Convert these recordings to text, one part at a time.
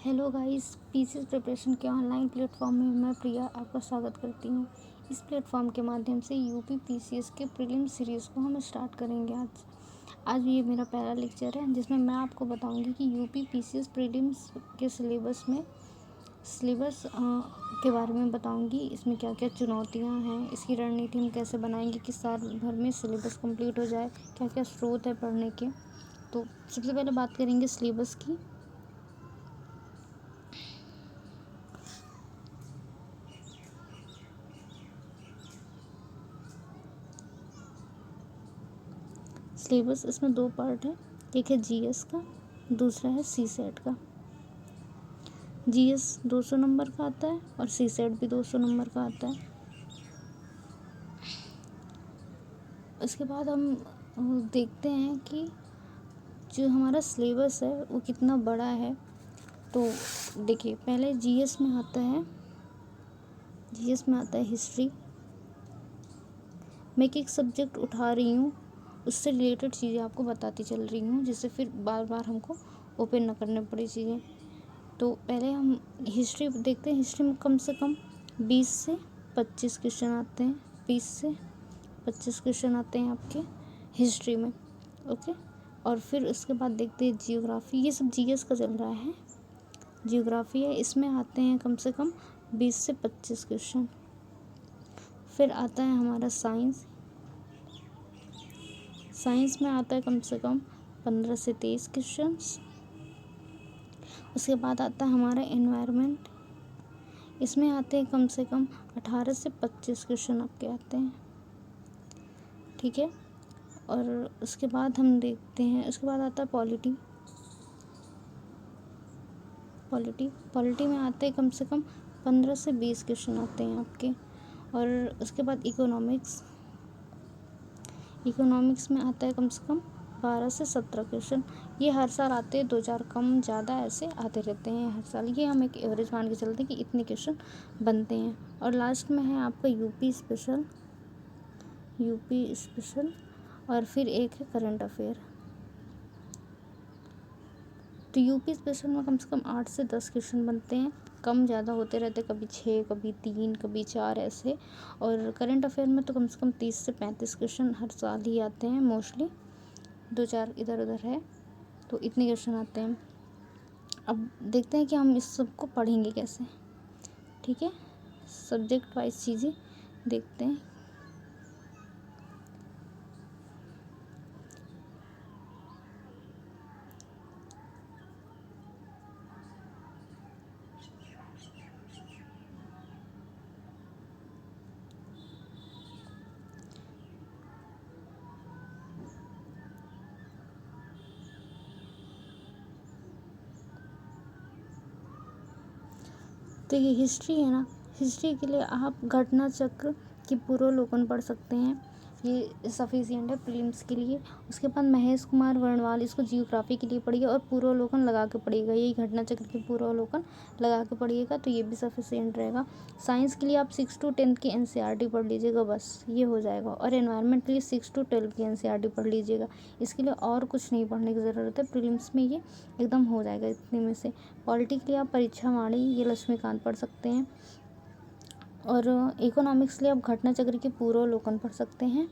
Hello guys, PCS preparation के online platform में मैं प्रिया आपका स्वागत करती हूँ। इस प्लेटफॉर्म के माध्यम से यूपी पीसीएस के प्रीलिम सीरीज़ को हम स्टार्ट करेंगे। आज ये मेरा पहला लेक्चर है जिसमें मैं आपको बताऊंगी कि यूपी पीसीएस प्रीलिम्स के सिलेबस के बारे में बताऊंगी। इसमें क्या क्या चुनौतियाँ हैं, इसकी रणनीति हम कैसे बनाएंगे कि साल भर में सिलेबस कंप्लीट हो जाए, क्या क्या स्रोत है पढ़ने के। तो सबसे पहले बात करेंगे सिलेबस की। सिलेबस इसमें दो पार्ट है, एक है जीएस का, दूसरा है सीसेट का। जीएस 200 नंबर का आता है और सीसेट भी 200 नंबर का आता है। उसके बाद हम देखते हैं कि जो हमारा सिलेबस है वो कितना बड़ा है। तो देखिए, पहले जीएस में आता है हिस्ट्री। मैं एक सब्जेक्ट उठा रही हूँ, उससे रिलेटेड चीज़ें आपको बताती चल रही हूँ, जिससे फिर बार बार हमको ओपन ना करने पड़े चीज़ें। तो पहले हम हिस्ट्री देखते हैं। हिस्ट्री में कम से कम 20 से 25 क्वेश्चन आते हैं। 20 से 25 क्वेश्चन आते हैं आपके हिस्ट्री में। ओके। और फिर उसके बाद देखते हैं जियोग्राफी। ये सब जीएस का चल रहा है। जियोग्राफी है, इसमें आते हैं कम से कम 20 से 25 क्वेश्चन। फिर आता है हमारा साइंस। साइंस में आता है कम से कम 15 से 23 क्वेश्चंस। उसके बाद आता है हमारा एनवायरनमेंट। इसमें आते हैं कम से कम 18 से 25 क्वेश्चन आपके आते हैं। ठीक है। और उसके बाद हम देखते हैं, उसके बाद आता है पॉलिटी। पॉलिटी में आते हैं कम से कम 15 से 20 क्वेश्चन आते हैं आपके। और उसके बाद इकोनॉमिक्स में आता है कम से कम 12 से 17 क्वेश्चन। ये हर साल आते हैं, 2-4 कम ज़्यादा ऐसे आते रहते हैं हर साल। ये हम एक एवरेज मान के चलते हैं कि इतने क्वेश्चन बनते हैं। और लास्ट में है आपका यूपी स्पेशल और फिर एक है करंट अफेयर। तो यूपी स्पेशल में कम से कम 8 से 10 क्वेश्चन बनते हैं, कम ज़्यादा होते रहते, कभी 6, कभी 3, कभी 4 ऐसे। और करंट अफेयर में तो कम से कम 30 से 35 क्वेश्चन हर साल ही आते हैं मोस्टली, 2-4 इधर उधर है, तो इतने क्वेश्चन आते हैं। अब देखते हैं कि हम इस सब को पढ़ेंगे कैसे। ठीक है, सब्जेक्ट वाइज चीज़ें देखते हैं। तो ये हिस्ट्री है ना, हिस्ट्री के लिए आप घटना चक्र की पूर्वावलोकन पढ़ सकते हैं, ये सफिशिएंट है प्रीलिम्स के लिए। उसके बाद महेश कुमार वर्णवाल, इसको जियोग्राफी के लिए पढ़िए और पूर्वावलोकन लगा के पढ़िएगा। यही घटना चक्र की पूर्वावलोकन लगा के पढ़िएगा, तो ये भी सफिशिएंट रहेगा। साइंस के लिए आप 6 to 10 की एनसीईआरटी पढ़ लीजिएगा, बस ये हो जाएगा। और एनवायरनमेंट के लिए 6 to 12 की एनसीईआरटी पढ़ लीजिएगा। इसके लिए और कुछ नहीं पढ़ने की ज़रूरत है, प्रीलिम्स में ये एकदम हो जाएगा इतने में से। पॉलिटी के लिए आप परीक्षा वाणी, ये लक्ष्मीकांत पढ़ सकते हैं। और इकोनॉमिक्स के लिए आप घटना चक्र के पूर्वावलोकन पढ़ सकते हैं।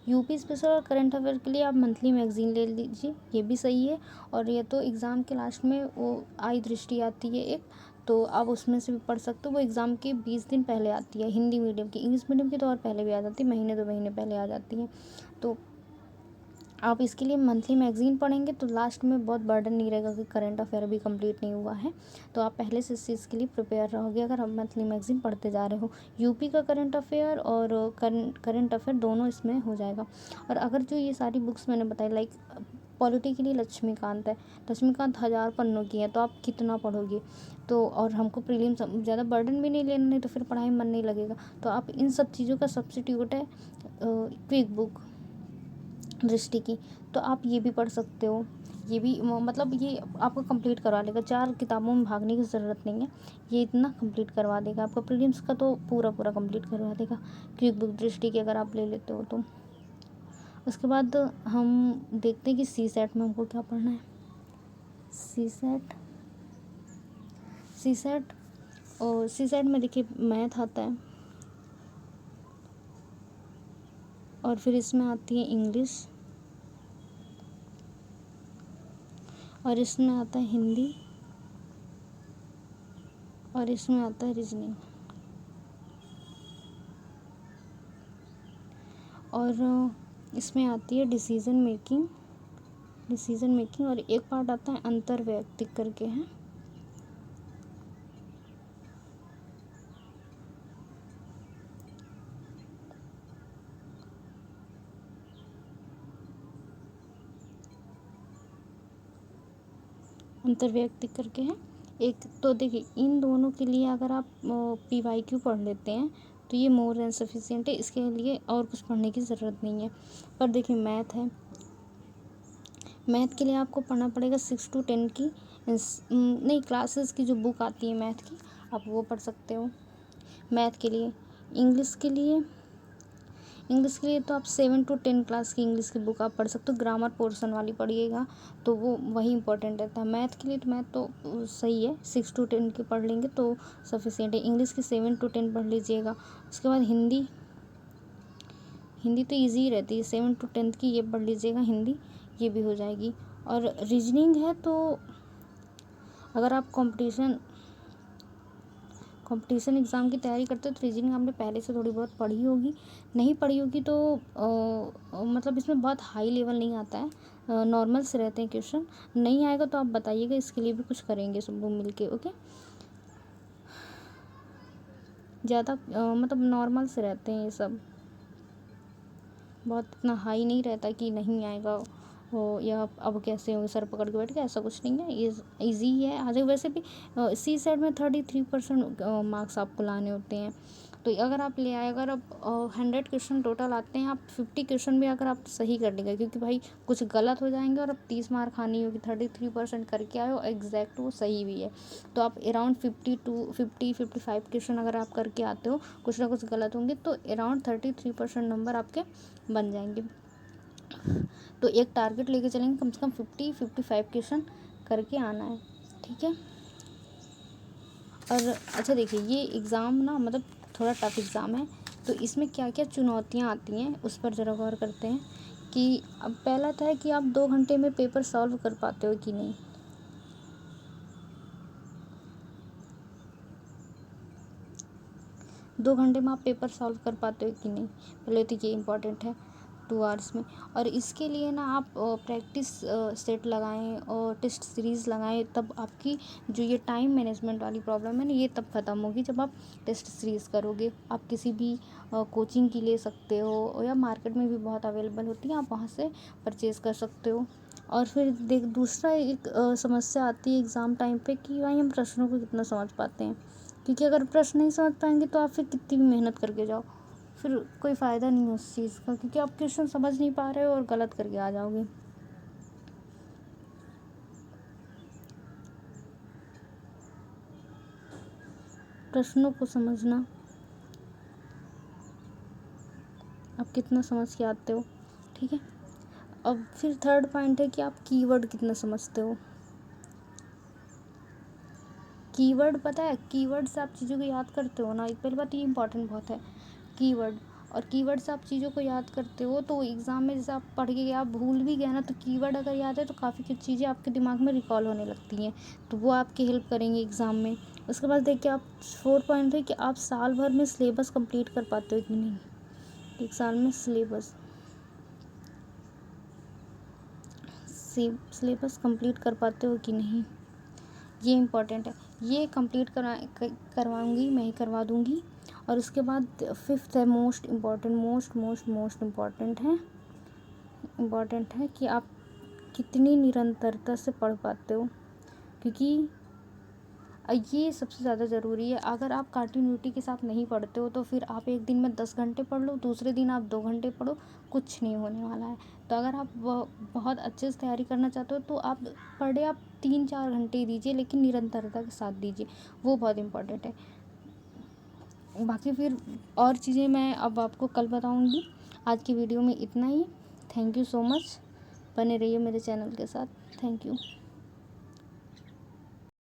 यूपी स्पेशल और करंट अफेयर के लिए आप मंथली मैगजीन ले लीजिए, ये भी सही है। और ये तो एग्ज़ाम के लास्ट में वो आई दृष्टि आती है एक, तो आप उसमें से भी पढ़ सकते हो। वो एग्ज़ाम के 20 दिन पहले आती है, हिंदी मीडियम की। इंग्लिश मीडियम की तो और पहले भी आ जाती है, महीने 2 महीने पहले आ जाती है। तो आप इसके लिए मंथली मैगज़ीन पढ़ेंगे तो लास्ट में बहुत बर्डन नहीं रहेगा कि करंट अफेयर अभी कंप्लीट नहीं हुआ है। तो आप पहले से इस चीज़ के लिए प्रिपेयर रहोगे अगर आप मंथली मैगज़ीन पढ़ते जा रहे हो। यूपी का करंट अफेयर और करंट अफेयर दोनों इसमें हो जाएगा। और अगर जो ये सारी बुक्स मैंने बताई, लाइक पॉलिटी के लिए लक्ष्मीकांत है, लक्ष्मीकांत 1000 पन्नों की है, तो आप कितना पढ़ोगे। तो और हमको प्रीलिम्स ज़्यादा बर्डन भी नहीं लेना, नहीं तो फिर पढ़ाई में मन नहीं लगेगा। तो आप इन सब चीज़ों का सब्स्टिट्यूट है क्विक बुक दृष्टि की, तो आप ये भी पढ़ सकते हो। ये भी मतलब ये आपको कंप्लीट करवा लेगा, 4 किताबों में भागने की ज़रूरत नहीं है, ये इतना कंप्लीट करवा देगा आपका। प्रीलिम्स का तो पूरा कंप्लीट करवा देगा क्विक बुक दृष्टि की अगर आप ले लेते हो तो। उसके बाद हम देखते हैं कि सी सेट में हमको क्या पढ़ना है। सी सेट सीसेट, और सीसेट में देखिए मैथ आता है, और फिर इसमें आती है इंग्लिश, और इसमें आता है हिंदी, और इसमें आता है रीजनिंग, और इसमें आती है डिसीजन मेकिंग, और एक पार्ट आता है अंतर्वैयक्तिक करके है। अंतर्वैयक्तिक करके है एक। तो देखिए इन दोनों के लिए अगर आप PYQ पढ़ लेते हैं तो ये मोर देन सफिशिएंट है, इसके लिए और कुछ पढ़ने की ज़रूरत नहीं है। पर देखिए मैथ है, मैथ के लिए आपको पढ़ना पड़ेगा 6 to 10 की नहीं क्लासेस की जो बुक आती है मैथ की, आप वो पढ़ सकते हो मैथ के लिए। इंग्लिश के लिए तो आप 7 to 10 क्लास की इंग्लिश की बुक आप पढ़ सकते हो, ग्रामर पोर्शन वाली पढ़िएगा तो वो वही इंपॉर्टेंट रहता है। मैथ के लिए तो मैथ तो सही है, 6 to 10 की पढ़ लेंगे तो सफिशिएंट है। इंग्लिश की 7 to 10 पढ़ लीजिएगा। उसके बाद हिंदी तो ईजी ही रहती है, 7 to 10 की ये पढ़ लीजिएगा हिंदी, ये भी हो जाएगी। और रीजनिंग है तो अगर आप कंपटीशन एग्ज़ाम की तैयारी करते हो तो रीजनिंग आपने पहले से थोड़ी बहुत पढ़ी होगी, नहीं पढ़ी होगी तो मतलब इसमें बहुत हाई लेवल नहीं आता है, नॉर्मल से रहते हैं क्वेश्चन। नहीं आएगा तो आप बताइएगा, इसके लिए भी कुछ करेंगे सब लोग मिल के, ओके। ज़्यादा मतलब नॉर्मल से रहते हैं ये सब, बहुत इतना हाई नहीं रहता कि नहीं आएगा हो या अब कैसे होंगे सर पकड़ के बैठ के, ऐसा कुछ नहीं है, ये ईजी है आ जाएगा। वैसे भी सी सेट में 33% मार्क्स आपको लाने होते हैं, तो अगर आप ले आए, अगर आप 100 क्वेश्चन टोटल आते हैं, आप 50 क्वेश्चन भी अगर आप सही कर लेंगे, क्योंकि भाई कुछ गलत हो जाएंगे और आप 30 मार्क खानी होगी, 33% करके आए हो एग्जैक्ट, वो सही भी है। तो आप अराउंड 55 क्वेश्चन अगर आप करके आते हो, कुछ ना कुछ गलत होंगे तो अराउंड 33% नंबर आपके बन जाएंगे। तो एक टारगेट लेके चलेंगे, कम से कम 55 क्वेश्चन करके आना है, ठीक है। और अच्छा देखिए ये एग्ज़ाम ना मतलब थोड़ा टफ एग्ज़ाम है, तो इसमें क्या क्या चुनौतियाँ आती हैं उस पर ज़रा गौर करते हैं। कि अब पहला था कि आप 2 घंटे में पेपर सॉल्व कर पाते हो कि नहीं। दो घंटे में आप पेपर सॉल्व कर पाते हो कि नहीं, पहले तो ये इम्पॉर्टेंट है 2 आवर्स में। और इसके लिए ना आप प्रैक्टिस सेट लगाएं और टेस्ट सीरीज़ लगाएं, तब आपकी जो ये टाइम मैनेजमेंट वाली प्रॉब्लम है ना, ये तब ख़त्म होगी जब आप टेस्ट सीरीज़ करोगे। आप किसी भी कोचिंग की ले सकते हो या मार्केट में भी बहुत अवेलेबल होती है, आप वहाँ से परचेज़ कर सकते हो। और फिर दूसरा एक समस्या आती है एग्ज़ाम टाइम पे कि भाई हम प्रश्नों को कितना समझ पाते हैं, क्योंकि अगर प्रश्न नहीं समझ पाएंगे तो आप फिर कितनी भी मेहनत करके जाओ, फिर कोई फ़ायदा नहीं है उस चीज़ का, क्योंकि आप क्वेश्चन समझ नहीं पा रहे हो और गलत करके आ जाओगे। प्रश्नों को समझना, आप कितना समझ के आते हो, ठीक है। अब फिर थर्ड पॉइंट है कि आप कीवर्ड कितना समझते हो। कीवर्ड पता है, कीवर्ड से आप चीज़ों को याद करते हो ना, एक पहली बात ये इंपॉर्टेंट बहुत है कीवर्ड। और कीवर्ड से आप चीज़ों को याद करते हो तो एग्ज़ाम में जैसे आप पढ़ के आप भूल भी गए ना, तो कीवर्ड अगर याद है तो काफ़ी कुछ चीज़ें आपके दिमाग में रिकॉल होने लगती हैं, तो वो आपकी हेल्प करेंगे एग्ज़ाम में। उसके बाद देखिए आप 4 पॉइंट है कि आप साल भर में सिलेबस कंप्लीट कर पाते हो कि नहीं। एक साल में सिलेबस कंप्लीट कर पाते हो कि नहीं, ये इम्पॉर्टेंट है। ये कंप्लीट करवाऊँगी, मैं ही करवा दूँगी। और उसके बाद 5th है मोस्ट इम्पॉर्टेंट है कि आप कितनी निरंतरता से पढ़ पाते हो, क्योंकि ये सबसे ज़्यादा ज़रूरी है। अगर आप कंटिन्यूटी के साथ नहीं पढ़ते हो तो फिर आप एक दिन में 10 घंटे पढ़ लो, दूसरे दिन आप 2 घंटे पढ़ो, कुछ नहीं होने वाला है। तो अगर आप बहुत अच्छे से तैयारी करना चाहते हो तो आप 3-4 घंटे दीजिए, लेकिन निरंतरता के साथ दीजिए, वो बहुत इम्पोर्टेंट है। बाकी फिर और चीज़ें मैं अब आपको कल बताऊँगी। आज की वीडियो में इतना ही। थैंक यू सो मच, बने रहिए मेरे चैनल के साथ। Thank you.